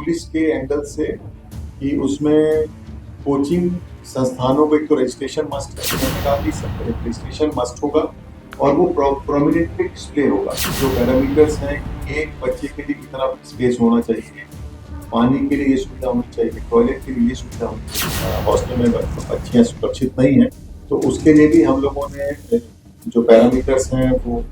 Police के angle से कि उसमें कोचिंग संस्थानों को एक तो रजिस्ट्रेशन मस्ट है, उन्होंने कहा कि रजिस्ट्रेशन मस्ट होगा और वो प्रोमिनेंटली डिस्प्ले होगा। जो पैरामीटर्स हैं, एक बच्चे के लिए कितना स्पेस होना चाहिए, पानी के लिए ये सुविधा होनी चाहिए, टॉयलेट के लिए ये सुविधा होनी चाहिए, हॉस्टल में बच्चियाँ सुरक्षित नहीं हैं, तो उसके लिए भी हम लोगों ने जो पैरामीटर्स हैं वो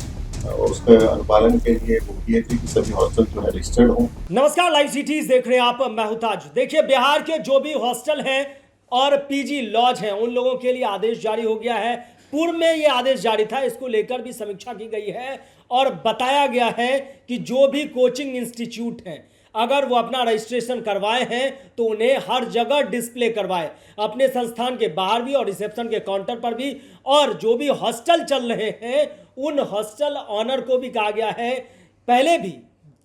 उसके अनुपालन के लिए वो किए थे कि सभी हॉस्टल जो है रजिस्टर्ड हों। नमस्कार, लाइव सिटीज देख रहे हैं आप, मैं हूं ताज। देखिए, बिहार के जो भी हॉस्टल हैं और पीजी लॉज हैं उन लोगों के लिए आदेश जारी हो गया है। पूर्व में ये आदेश जारी था, इसको लेकर भी समीक्षा की गई है और बताया गया है कि जो भी कोचिंग इंस्टीट्यूट हैं अगर वो अपना रजिस्ट्रेशन करवाए हैं तो उन्हें हर जगह डिस्प्ले करवाए, अपने संस्थान के बाहर भी और रिसेप्शन के काउंटर पर भी। और जो भी हॉस्टल चल रहे हैं उन हॉस्टल ऑनर को भी कहा गया है, पहले भी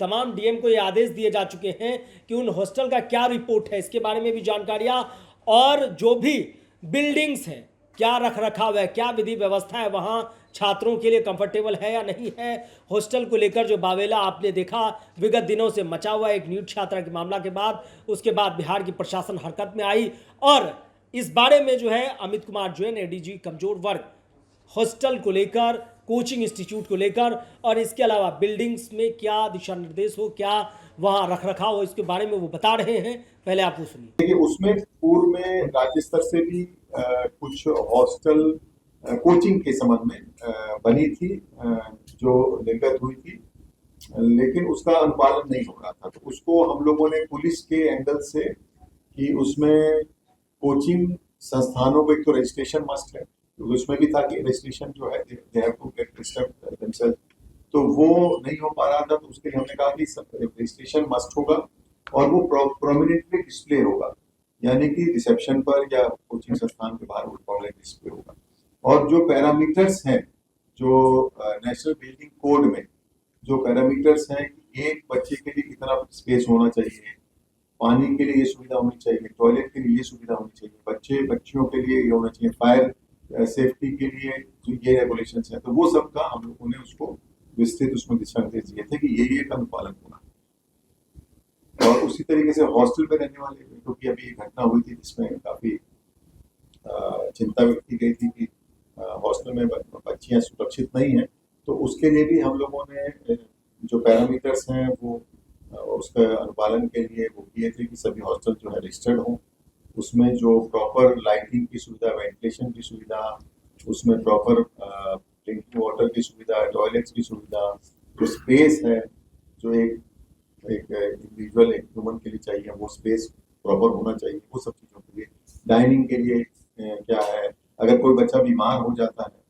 तमाम डीएम को ये आदेश दिए जा चुके हैं कि उन हॉस्टल का क्या रिपोर्ट है, इसके बारे में भी जानकारियां, और जो भी बिल्डिंग्स हैं क्या रख रखाव है, क्या विधि व्यवस्था है, वहाँ छात्रों के लिए कंफर्टेबल है या नहीं है। हॉस्टल को लेकर जो बावेला आपने देखा विगत दिनों से मचा हुआ एक नीट छात्रा के मामला के बाद, उसके बाद बिहार की प्रशासन हरकत में आई और इस बारे में जो है अमित कुमार जैन एडीजी कमजोर वर्ग हॉस्टल को लेकर, कोचिंग इंस्टीट्यूट को लेकर और इसके अलावा बिल्डिंग्स में क्या दिशा निर्देश हो, क्या वहाँ रख रखाव हो, इसके बारे में वो बता रहे हैं। पहले आप वो सुनिए। देखिए, उसमें पूर्व में राज्य स्तर से भी कुछ हॉस्टल कोचिंग के संबंध में बनी थी, जो निर्गत हुई थी, लेकिन उसका अनुपालन नहीं हो रहा था, तो उसको हम लोगों ने पुलिस के एंगल से कि उसमें कोचिंग संस्थानों को एक तो रजिस्ट्रेशन मस्ट है, तो उसमें भी था कि रजिस्ट्रेशन जो है they have to get registered themselves, तो वो नहीं हो पा रहा था, तो उसके लिए हमने कहा कि रजिस्ट्रेशन मस्ट होगा और वो प्रोमिनेंटली डिस्प्ले होगा, यानी कि रिसेप्शन पर या कोचिंग संस्थान के बाहर वो प्रोमिनेंट डिस्प्ले होगा। और जो पैरामीटर्स हैं, जो नेशनल बिल्डिंग कोड में जो पैरामीटर्स हैं कि एक बच्चे के लिए कितना स्पेस होना चाहिए, पानी के लिए ये सुविधा होनी चाहिए, टॉयलेट के लिए ये सुविधा होनी चाहिए, बच्चियों के लिए ये होना चाहिए, फायर सेफ्टी के लिए जो ये रेगुलेशंस हैं, तो वो सब का हम लोगों ने उसको विस्तृत उसमें दिशा निर्देश दिए थे कि ये का अनुपालन होना। और उसी तरीके से हॉस्टल में रहने वाले, क्योंकि अभी एक घटना हुई थी जिसमें काफी चिंता व्यक्त की गई थी कि हॉस्टल में बच्चियां सुरक्षित नहीं है, तो उसके लिए भी हम लोगों ने जो पैरामीटर्स हैं वो उसका अनुपालन के लिए वो किए थे कि सभी हॉस्टल जो है रजिस्टर्ड हों, उसमें जो प्रॉपर लाइटिंग की सुविधा, वेंटिलेशन की सुविधा, उसमें प्रॉपर ड्रिंकिंग वाटर की सुविधा, टॉयलेट्स की सुविधा, जो स्पेस है जो एक इंडिविजुअल एक ह्यूमन के लिए चाहिए वो स्पेस प्रॉपर होना चाहिए, वो सब चीज़ों के लिए, डाइनिंग के लिए क्या है, अगर कोई बच्चा बीमार हो जाता है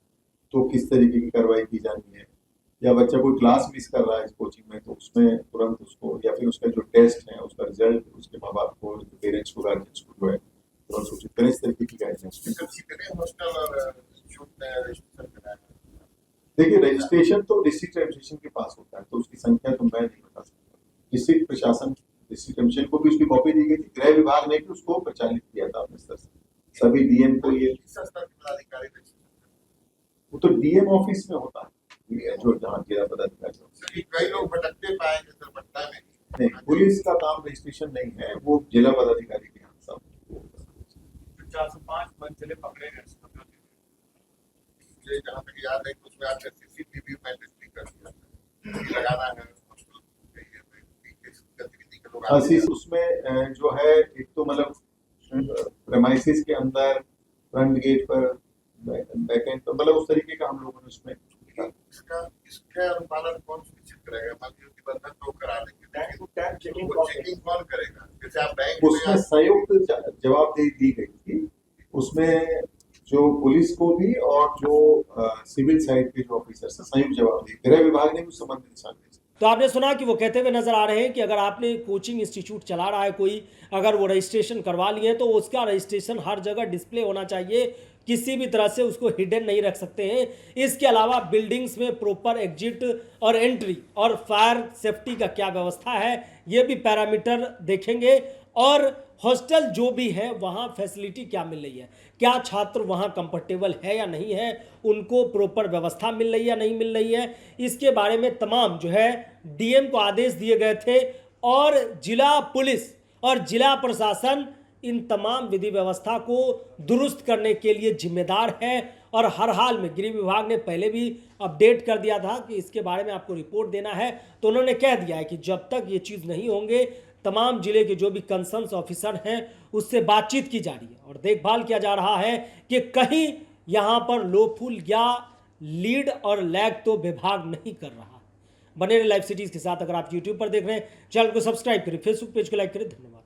तो किस तरीके की कार्रवाई की जानी है, या बच्चा कोई क्लास मिस कर रहा है इस कोचिंग में तो उसमें तुरंत उसको, या फिर उसका जो टेस्ट है उसका रिजल्ट उसके माँ बाप को, पेरेंट्स को, गार्जियंस को जो है तुरंत सूचित करें, इस तरीके की गाइडलाइंस। देखिए, रजिस्ट्रेशन तो डिस्ट्रिक्ट एडमिनिस्ट्रेशन के पास होता है, तो उसकी संख्या तो मैं नहीं बता सकता। डिस्ट्रिक्ट प्रशासन, डिस्ट्रिक्ट एडमिनिस्ट्रेशन को भी उसकी कॉपी दी गई थी, गृह विभाग ने भी उसको प्रचारित किया था अपने स्तर से, सभी डीएम को ये, वो तो डीएम ऑफिस में होता है जो जहाँ जिला पदाधिकारी। कई लोग भटकते पाए जैसे पटना में नहीं, पुलिस का काम रजिस्ट्रेशन नहीं है, वो जिला पदाधिकारी के यहाँ सब 405 मंजिले पकड़े गए, जहाँ तक याद है कि उसमें आपने सीसीटीवी मैनेजमेंट कर दिया लगाना है गतिविधि के लोग उसमें जो है एक तो मतलब प्रेमाइसिस के अंदर फ्रंट गेट पर, बैक एंड पर, मतलब उस तरीके का हम लोगों ने उसमें इसका अनुपालन कौन सुनिश्चित करेगा? बंधन तो करा देंगे, चेकिंग कौन करेगा? जैसे आप बैंक उसमें संयुक्त जवाबदेही दी गई थी, उसमें जो पुलिस को भी और जो सिविल साइड के जो ऑफिसर्स हैं संयुक्त जवाबदेही, गृह विभाग ने भी संबंधित दिशा निर्देश। तो आपने सुना कि वो कहते हुए नजर आ रहे हैं कि अगर आपने कोचिंग इंस्टीट्यूट चला रहा है कोई, अगर वो रजिस्ट्रेशन करवा लिए तो उसका रजिस्ट्रेशन हर जगह डिस्प्ले होना चाहिए, किसी भी तरह से उसको हिडन नहीं रख सकते हैं। इसके अलावा बिल्डिंग्स में प्रॉपर एग्जिट और एंट्री और फायर सेफ्टी का क्या व्यवस्था है ये भी पैरामीटर देखेंगे, और हॉस्टल जो भी है वहाँ फैसिलिटी क्या मिल रही है, क्या छात्र वहाँ कंफर्टेबल है या नहीं है, उनको प्रॉपर व्यवस्था मिल रही है या नहीं मिल रही है, इसके बारे में तमाम जो है डीएम को आदेश दिए गए थे और जिला पुलिस और जिला प्रशासन इन तमाम विधि व्यवस्था को दुरुस्त करने के लिए जिम्मेदार है। और हर हाल में गृह विभाग ने पहले भी अपडेट कर दिया था कि इसके बारे में आपको रिपोर्ट देना है, तो उन्होंने कह दिया है कि जब तक ये चीज़ नहीं होंगे तमाम जिले के जो भी कंसर्न्स ऑफिसर हैं उससे बातचीत की जा रही है और देखभाल किया जा रहा है कि कहीं यहाँ पर लोफुल या लीड और लैग तो विभाग नहीं कर रहा। बने रहे लाइव सिटीज़ के साथ। अगर आप यूट्यूब पर देख रहे हैं चैनल को सब्सक्राइब करें, फेसबुक पेज को लाइक करें। धन्यवाद।